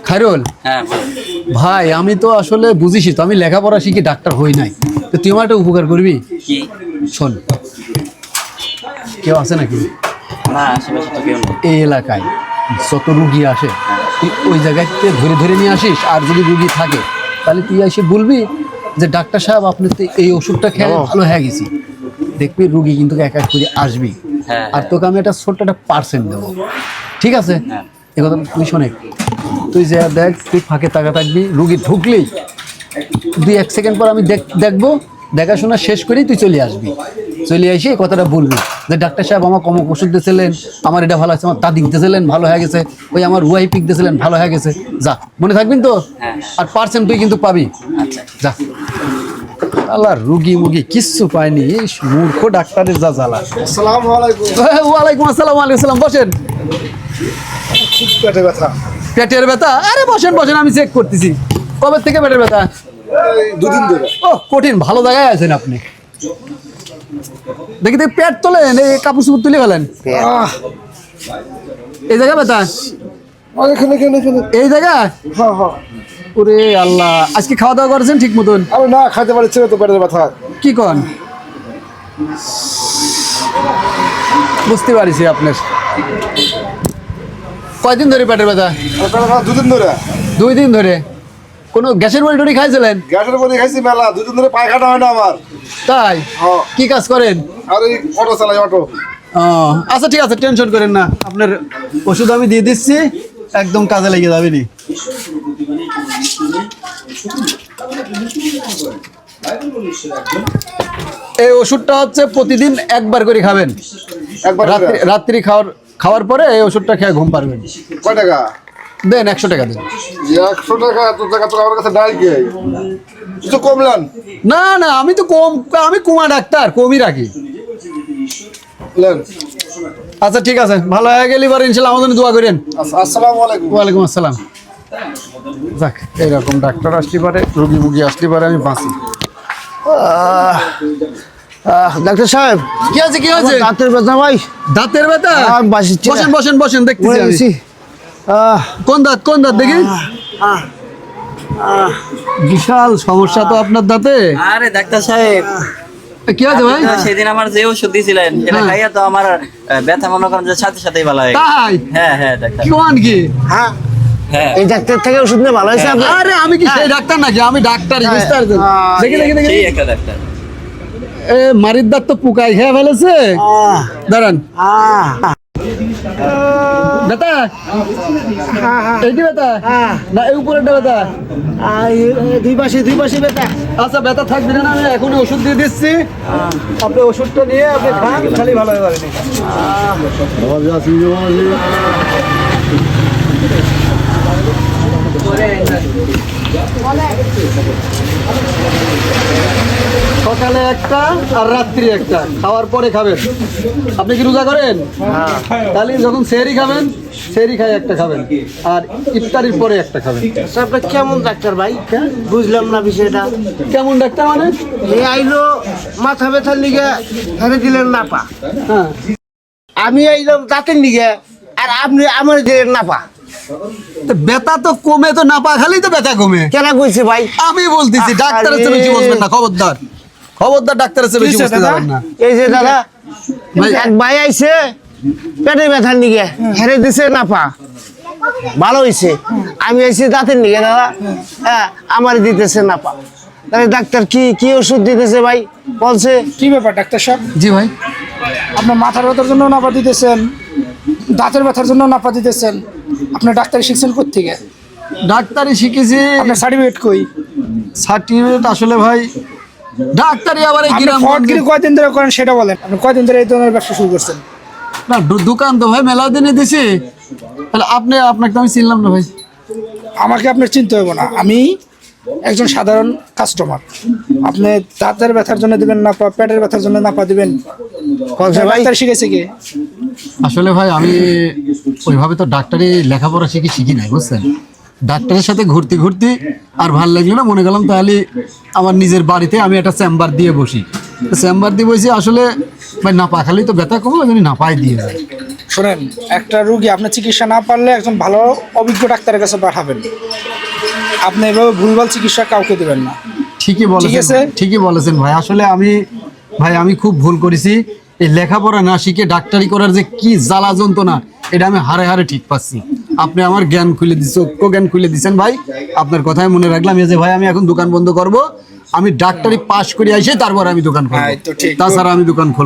খায়রুল, হ্যাঁ ভাই আমি তো আসলে বুঝিস তো, আমি লেখাপড়া শিখি ডাক্তার হই নাই, তো তুই আমার একটা উপকার করবি। কি? শোন, কেউ আছে নাকি না, আশেপাশে তো কেউ নেই। এই এলাকায় যত রুগী আসে তুই ওই জায়গাতে ধরে ধরে নিয়ে আসিস, আর যদি রুগী থাকে তাহলে তুই এসে বলবি যে ডাক্তার সাহেব আপনি তো এই ওষুধটা খেয়ে ভালো হয়ে গেছি। দেখবি রুগী কিন্তু এক এক করে আসবি, হ্যাঁ, আর তোকে আমি একটা ছোট্ট একটা পার্সেন্ট দেবো, ঠিক আছে? হ্যাঁ। এ কথা তুই শোনে, তুই যে দেখ, তুই ফাঁকে তাকা থাকবি, রুগী ঢুকলেই 2-1 সেকেন্ড পর আমি দেখবো, দেখাশোনা শেষ করেই তুই চলে আসবি। চলে এসে এই কথাটা বলবি যে ডাক্তার সাহেব আমার কম ওষুধ দিয়েছিলেন, আমার এটা ভালো আছে, আমার দাদি দিতেছিলেন ভালো হয়ে গেছে, ওই আমার ওয়াইফিক দিয়েছিলেন ভালো হয়ে গেছে। যা, মনে থাকবেন তো? আর পার্সেন্ট তুই কিন্তু পাবি। আচ্ছা, যা। আল্লাহ, রুগী মুগী কিচ্ছু পায়নি, এই মূর্খ ডাক্তারের যা জ্বালা। আসসালামু আলাইকুম। ওয়ালাইকুম আসসালাম। ওয়ালাইকুম বসেন। খুব পেটে ব্যথা। পেটের ব্যথা? আরে বসেন বসেন, আমি চেক করতেছি। কবে থেকে পেটের ব্যথা? এই 2 দিন ধরে। ও কঠিন, ভালো জায়গায় আছেন আপনি। দেখি দেখি পেট তোলেন, এই কাপড় চুপড় তুলে ফেলেন। এই জায়গা ব্যথা? এখানে। এই জায়গা? হ্যাঁ হ্যাঁ। ওরে আল্লাহ, আজকে খাওয়া দাওয়া করেছেন ঠিক মতন? আমি না খাইতে পারছি না তো, পেটের ব্যথা। কি কন? বুঝতে পারছি আপনার। কয়দিন ধরে পেটের ব্যথা? পেটের ব্যথা 2 দিন ধরে। 2 দিন ধরে? কোনো গ্যাসের বড়ি টড়ি খাইছিলেন? গ্যাসের বড়ি খাইছি মেলা, 2 দিন ধরে পায়খানা হয় না আমার। তাই? হ্যাঁ। কি কাজ করেন? আর এই অটো চালাই, অটো। আচ্ছা ঠিক আছে, টেনশন করেন না, আপনার ওষুধ আমি দিয়ে দিচ্ছি, একদম কাজে লেগে যাবে নি। এই ওষুধটা হচ্ছে প্রতিদিন একবার করে খাবেন। একবার রাত্রি খাওয়ার পরে এই ওষুধটা খেয়ে ঘুম পারবেন। কয় টাকা দেন? 100 টাকা দেন। 100 টাকা? এত টাকা তো আমার কাছে নাই। কে কিছু কমলেন? না না, আমি তো আমি কুমা ডাক্তার, কমই রাখি। লেন। আচ্ছা ঠিক আছে, ভালো হয়ে গেলে এবার ইনশাল্লাহ আমাদের দোয়া করেন। আসসালামু আলাইকুম। ওয়ালাইকুম আসসালাম। যাক, এইরকম ডাক্তার আসতে পারে, রুগী মুগী আসতে পারে, আমি বাঁচি। ডাক্তার সাহেব, কি আছে? কি হয়েছে? দাঁতের ব্যথা ভাই। দাঁতের ব্যথা? বসেন বসেন বসেন, দেখতেছি আমি। কোন দাঁত দেখি? বিশাল সমস্যা তো আপনার দাঁতে। আরে ডাক্তার সাহেব, কি আছে ভাই? সেদিন আমার যে ওষুধ দিয়েছিলেন সেটা খাইয়া তো আমার ব্যথা মনে করেন যে সাথে সাথেই ভালো হয়ে গেছে। তাই? হ্যাঁ ডাক্তার। কি? হ্যাঁ, হ্যাঁ। এই ডাক্তার থেকে ওষুধ নিয়ে ভালো হয়েছে আপনার? আরে আমি কি সেই ডাক্তার নাকি? আমি ডাক্তারই, বুঝতে পারছেন? দেখি সেই একটা ডাক্তার। মারির দাঁত তো পোকায় খেয়ে ফেলেছে। দাঁড়ান। ব্যথা? এইটি ব্যথা না এই উপরেরটা ব্যথা? দুই পাশে ব্যথা। আচ্ছা, ব্যথা থাকবে না, আমি এখন ওষুধ দিয়ে দিচ্ছি, আপনি ওষুধটা নিয়ে আপনি খান, খালি ভালো হয়ে যাবে। সকালে একটা আর রাত্রি একটা, খাওয়ার পরে খাবেন। আপনি কি রোজা করেন? তাহলে যখন সেহরি খাবেন, সেহরি খাই একটা খাবেন, আর ইফতারির পরে একটা খাবেন। আপনি কেমন ডাক্তার ভাই? বুঝলাম না বিষয়টা। কেমন ডাক্তার মানে? এই আইলো মাথা ব্যথার লিগে হেরে দিলেন নাপা, হ্যাঁ, আমি আইলাম দাঁতের লিগে আর আপনি আমার দিলেন নাপা। তো ব্যথা তো কমে, তো না পা খালি তো ব্যথা কমে। কেন কইছে ভাই? আমি বলতেছি, ডাক্তারের চেয়ে বেশি বুঝবেন না, খবরদার খবরদার, ডাক্তারের চেয়ে বেশি বুঝতে যাবেন না। এই যে দাদা, ভাই, এক ভাই আইছে পেটে ব্যথার লিগে হেরে দিছে নাপা, ভালো হয়েছে। আমি আইছি দাঁতের লিগে দাদা, হ্যাঁ আমার দিতেছে নাপা। তাহলে ডাক্তার কি ওষুধ দিতেছে ভাই বলছে? কি ব্যাপার ডাক্তার সাহেব? জি ভাই। আপনার মাথার ব্যথার জন্য নাপা দিতেছেন, দাঁতের ব্যথার জন্য নাপা দিতেছেন। আপনার ডাক্তারি শিখছেন কোত্থেকে? ডাক্তারি শিখেছি। আপনার সার্টিফিকেট কই? সার্টিফিকেট আসলে ভাই, ডাক্তারি আবার এই আপনি গ্রাম ফটগিরি কয়দিন ধরে করেন সেটা বলেন। আপনি কয়দিন ধরে এই ধরনের ব্যবসা শুরু করছেন? না, দোকান তো ভাই মেলা দিনে দিছি। তাহলে আপনাকে তো আমি চিনলাম না ভাই। আমাকে আপনার চিনতে হবে না, আমি একজন সাধারণ কাস্টমার। আপনি দাঁতের ব্যথার জন্য দিবেন নাপা, পেটের ব্যথার জন্য নাপা দিবেন, ডাক্তার শিখেছে কি? আসলে ভাই আমি ওইভাবে তো ডাক্তারি লেখাপড়া শিখি নাই, বুঝছেন? ডাক্তারের সাথে ঘুরতে আর ভাল লাগলো না, মনে করলাম তাহলে আমার নিজের বাড়িতে আমি একটা চেম্বার দিয়ে বসি। চেম্বার দিয়ে বসি, আসলে ভাই নাপা খালি তো ব্যথা কমে, ওই জন্য নাপাই দিয়ে যায়। শোনেন, একটা রুগী আপনি চিকিৎসা না পারলে একজন ভালো অভিজ্ঞ ডাক্তারের কাছে পাঠাবেন। আপনি এভাবে ভুলভাল চিকিৎসা কাউকে দেবেন না। ঠিকই ঠিক বলেছেন, আছে? ঠিকই বলেছেন ভাই। আসলে আমি খুব ভুল করেছি। এই লেখাপড়া না শিখে ডাক্তারি করার যে কি জ্বালা যন্ত্রণা, এটা আমি হারে হারে ঠিক পাচ্ছি। আপনি আমার জ্ঞান খুলে দিচ্ছেন, জ্ঞান খুলে দিচ্ছেন ভাই। আপনার কথাই মনে রাখলাম। এই যে ভাই আমি এখন দোকান বন্ধ করব, আমি ডাক্তারি পাশ করে এসে তারপর আমি দোকান হ্যাঁ, খুলবো, তো ঠিক। তাছাড়া আমি দোকান খুলবো।